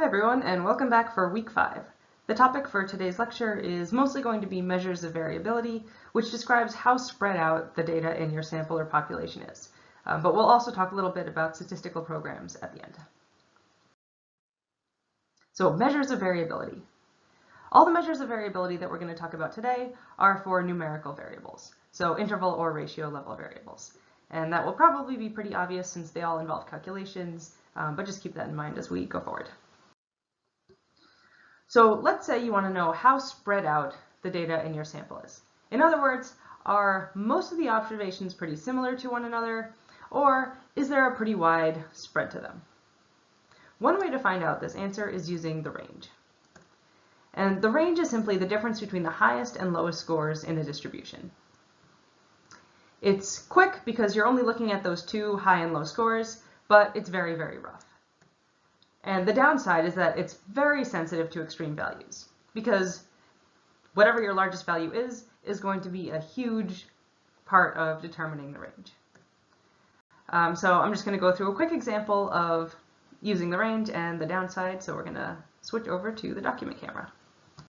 Hi everyone, and welcome back for week 5. The topic for today's lecture is mostly going to be measures of variability, which describes how spread out the data in your sample or population is. But we'll also talk a little bit about statistical programs at the end. So measures of variability. All the measures of variability that we're going to talk about today are for numerical variables, so interval or ratio level variables. And that will probably be pretty obvious since they all involve calculations, but just keep that in mind as we go forward. So let's say you want to know how spread out the data in your sample is. In other words, are most of the observations pretty similar to one another, or is there a pretty wide spread to them? One way to find out this answer is using the range. And the range is simply the difference between the highest and lowest scores in a distribution. It's quick because you're only looking at those two high and low scores, but it's very, very rough. And the downside is that it's very sensitive to extreme values, because whatever your largest value is going to be a huge part of determining the range. So I'm just going to go through a quick example of using the range and the downside, so we're going to switch over to the document camera.